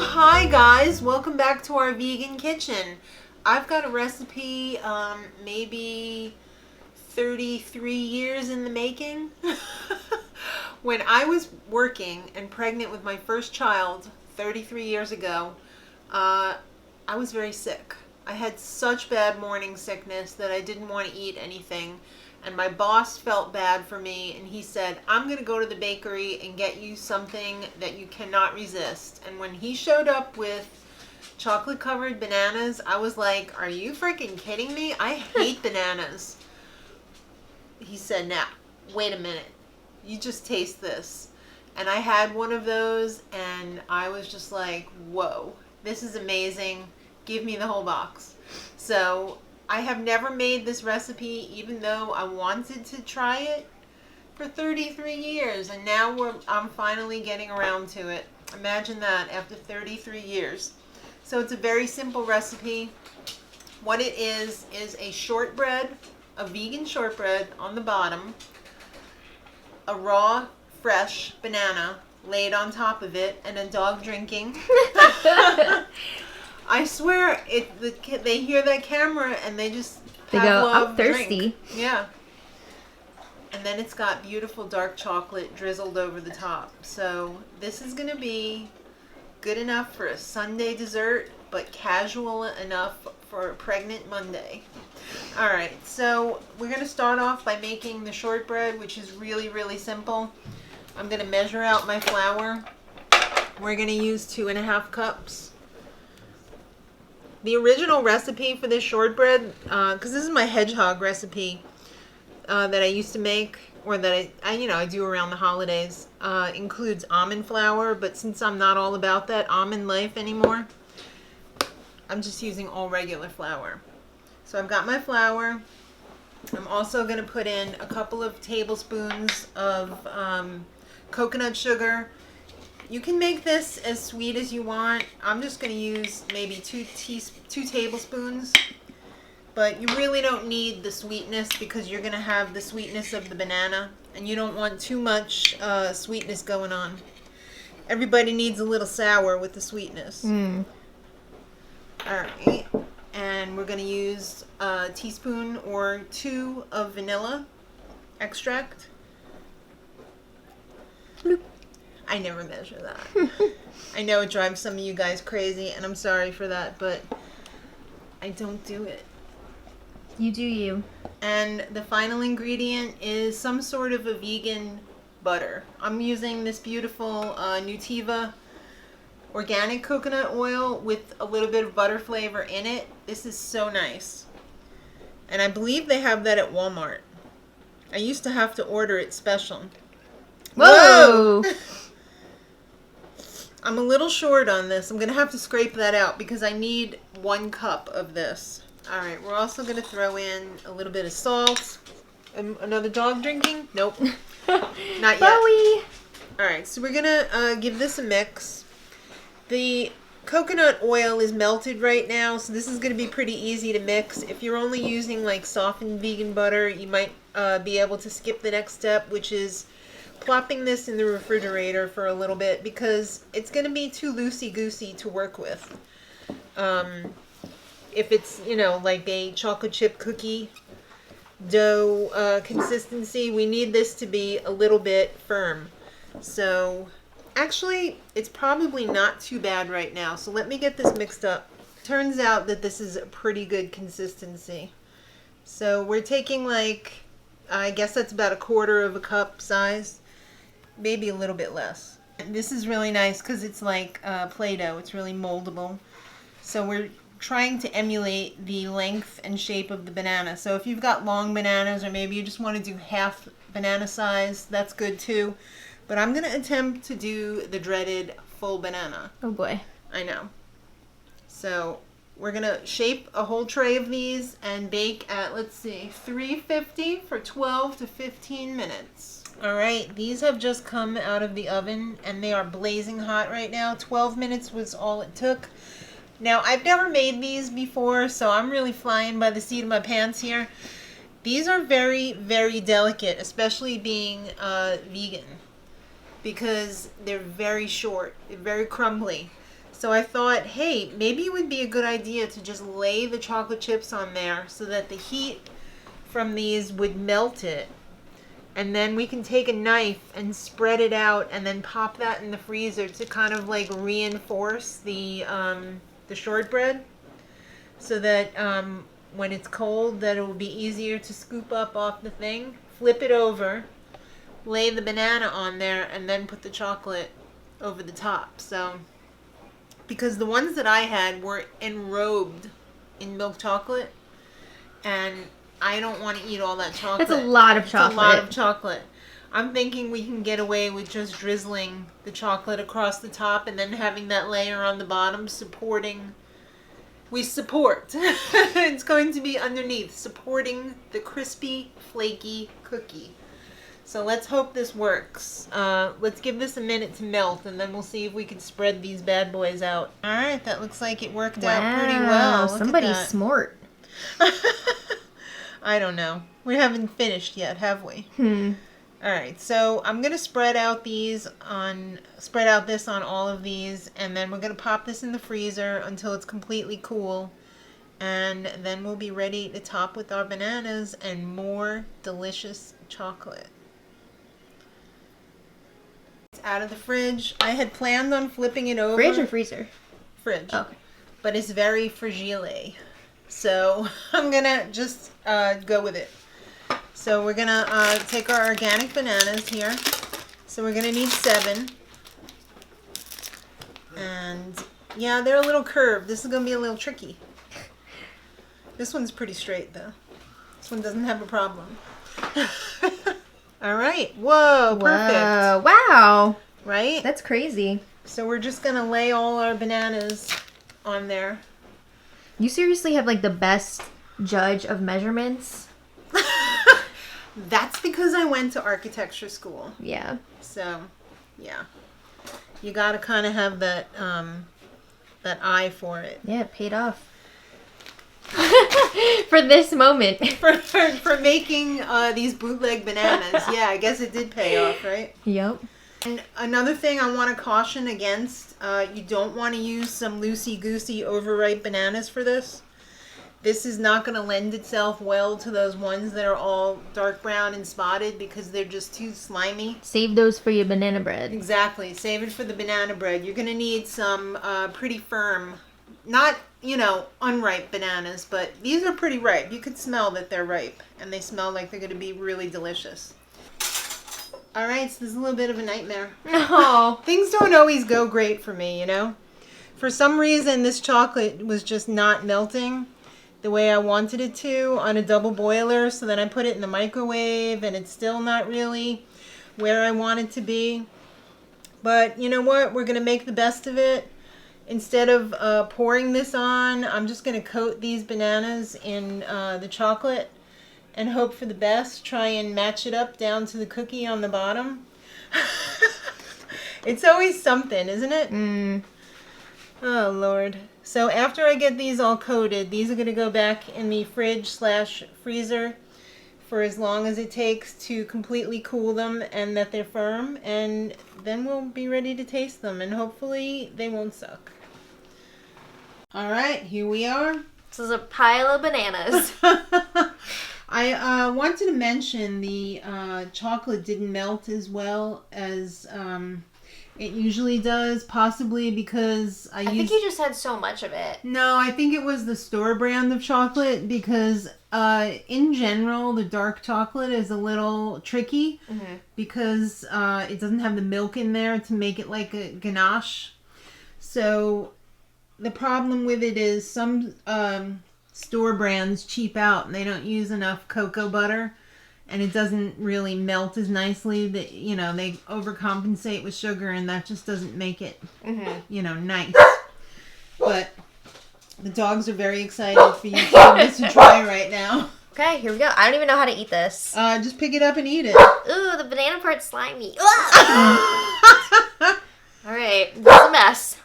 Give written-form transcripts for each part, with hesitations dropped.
Hi guys, welcome back to our vegan kitchen. I've got a recipe, maybe 33 years in the making. When I was working and pregnant with my first child 33 years ago, I was very sick. I had such bad morning sickness that I didn't want to eat anything. And my boss felt bad for me, and he said, I'm going to go to the bakery and get you something that you cannot resist. And when he showed up with chocolate covered bananas, I was like, are you freaking kidding me? I hate bananas. He said, now, wait a minute. You just taste this. And I had one of those, and I was just like, whoa, this is amazing. Give me the whole box. So I have never made this recipe, even though I wanted to try it for 33 years, and now I'm finally getting around to it. Imagine that, after 33 years. So it's a very simple recipe. What it is a shortbread, a vegan shortbread on the bottom, a raw, fresh banana laid on top of it, and a dog drinking. I swear, they hear that camera and they just they have go, love I'm thirsty. Drink. Yeah. And then it's got beautiful dark chocolate drizzled over the top. So this is going to be good enough for a Sunday dessert, but casual enough for a pregnant Monday. All right, so we're going to start off by making the shortbread, which is really, really simple. I'm going to measure out my flour. We're going to use 2.5 cups. The original recipe for this shortbread, because this is my hedgehog recipe that I used to make, or that I do around the holidays, includes almond flour. But since I'm not all about that almond life anymore, I'm just using all regular flour. So I've got my flour. I'm also going to put in a couple of tablespoons of coconut sugar. You can make this as sweet as you want. I'm just going to use maybe 2 tablespoons. But you really don't need the sweetness, because you're going to have the sweetness of the banana. And you don't want too much sweetness going on. Everybody needs a little sour with the sweetness. Mm. Alright. And we're going to use a teaspoon or 2 of vanilla extract. Bloop. I never measure that. I know it drives some of you guys crazy, and I'm sorry for that, but I don't do it. You do you. And the final ingredient is some sort of a vegan butter. I'm using this beautiful Nutiva organic coconut oil with a little bit of butter flavor in it. This is so nice. And I believe they have that at Walmart. I used to have to order it special. Whoa! I'm a little short on this. I'm going to have to scrape that out because I need 1 cup of this. All right, we're also going to throw in a little bit of salt. Another dog drinking? Nope. Not yet. Bowie! All right, so we're going to give this a mix. The coconut oil is melted right now, so this is going to be pretty easy to mix. If you're only using like softened vegan butter, you might be able to skip the next step, which is plopping this in the refrigerator for a little bit, because it's going to be too loosey-goosey to work with. If it's, like a chocolate chip cookie dough consistency, we need this to be a little bit firm. So actually, it's probably not too bad right now. So let me get this mixed up. Turns out that this is a pretty good consistency. So we're taking I guess that's about 1/4 cup size. Maybe a little bit less. This is really nice because it's like Play-Doh. It's really moldable. So we're trying to emulate the length and shape of the banana. So if you've got long bananas, or maybe you just want to do half banana size, that's good too. But I'm going to attempt to do the dreaded full banana. Oh boy. I know. So we're going to shape a whole tray of these and bake at, 350 for 12 to 15 minutes. All right, these have just come out of the oven, and they are blazing hot right now. 12 minutes was all it took. Now, I've never made these before, so I'm really flying by the seat of my pants here. These are very, very delicate, especially being vegan, because they're very short, they're very crumbly. So I thought, hey, maybe it would be a good idea to just lay the chocolate chips on there so that the heat from these would melt it. And then we can take a knife and spread it out and then pop that in the freezer to kind of like reinforce the shortbread so that when it's cold that it will be easier to scoop up off the thing. Flip it over, lay the banana on there, and then put the chocolate over the top. So, because the ones that I had were enrobed in milk chocolate, and I don't want to eat all that chocolate. That's a lot of chocolate. It's a lot of chocolate. I'm thinking we can get away with just drizzling the chocolate across the top and then having that layer on the bottom supporting. We support. It's going to be underneath, supporting the crispy, flaky cookie. So let's hope this works. Let's give this a minute to melt, and then we'll see if we can spread these bad boys out. All right, that looks like it worked out pretty well. Look somebody's at that. smart. I don't know. We haven't finished yet, have we? All right, so I'm gonna spread out this on all of these, and then we're gonna pop this in the freezer until it's completely cool, and then we'll be ready to top with our bananas and more delicious chocolate. It's out of the fridge. I had planned on flipping it over. Fridge or freezer? Fridge. Okay. But it's very fragile. So I'm going to just go with it. So we're going to take our organic bananas here. So we're going to need 7. And yeah, they're a little curved. This is going to be a little tricky. This one's pretty straight though. This one doesn't have a problem. All right. Whoa, perfect. Whoa, wow. Right? That's crazy. So we're just going to lay all our bananas on there. You seriously have like the best judge of measurements. That's because I went to architecture school. Yeah. So, yeah. You got to kind of have that that eye for it. Yeah, it paid off. For this moment. For making these bootleg bananas. Yeah, I guess it did pay off, right? Yep. And another thing I want to caution against, you don't want to use some loosey-goosey overripe bananas for this. This is not going to lend itself well to those ones that are all dark brown and spotted because they're just too slimy. Save those for your banana bread. Exactly. Save it for the banana bread. You're going to need some pretty firm, not, unripe bananas, but these are pretty ripe. You could smell that they're ripe, and they smell like they're going to be really delicious. All right, so this is a little bit of a nightmare. No. Things don't always go great for me, For some reason, this chocolate was just not melting the way I wanted it to on a double boiler. So then I put it in the microwave, and it's still not really where I want it to be. But you know what? We're going to make the best of it. Instead of pouring this on, I'm just going to coat these bananas in the chocolate and hope for the best. Try and match it up down to the cookie on the bottom. It's always something, isn't it? Oh, Lord. So after I get these all coated, these are going to go back in the fridge/freezer for as long as it takes to completely cool them and that they're firm. And then we'll be ready to taste them. And hopefully they won't suck. All right, here we are. This is a pile of bananas. I wanted to mention the chocolate didn't melt as well as it usually does, possibly because I think you just had so much of it. No, I think it was the store brand of chocolate because in general the dark chocolate is a little tricky because it doesn't have the milk in there to make it like a ganache. So the problem with it is some store brands cheap out and they don't use enough cocoa butter and it doesn't really melt as nicely. That they overcompensate with sugar and that just doesn't make it nice. But the dogs are very excited for you to give this to try right now. Okay, here we go. I don't even know how to eat this. Just pick it up and eat it. Ooh, the banana part's slimy. Alright, this is a mess.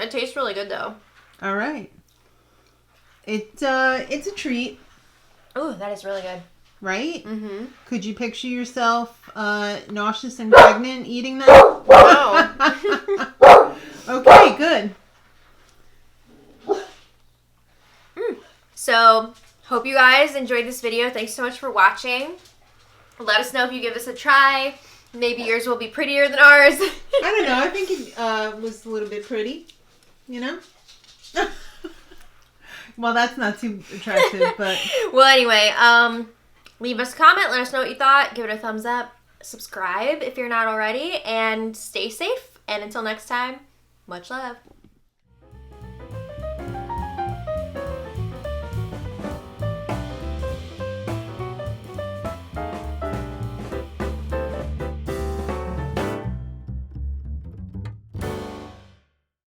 It tastes really good though. All right. It's a treat. Ooh, that is really good. right? Mm-hmm. Could you picture yourself nauseous and pregnant eating them? No. Okay, good. So, hope you guys enjoyed this video. Thanks so much for watching. Let us know if you give us a try. Maybe yours will be prettier than ours. I don't know. I think it was a little bit pretty, you know? Well, that's not too attractive, but... Well, anyway, leave us a comment. Let us know what you thought. Give it a thumbs up. Subscribe if you're not already. And stay safe. And until next time, much love.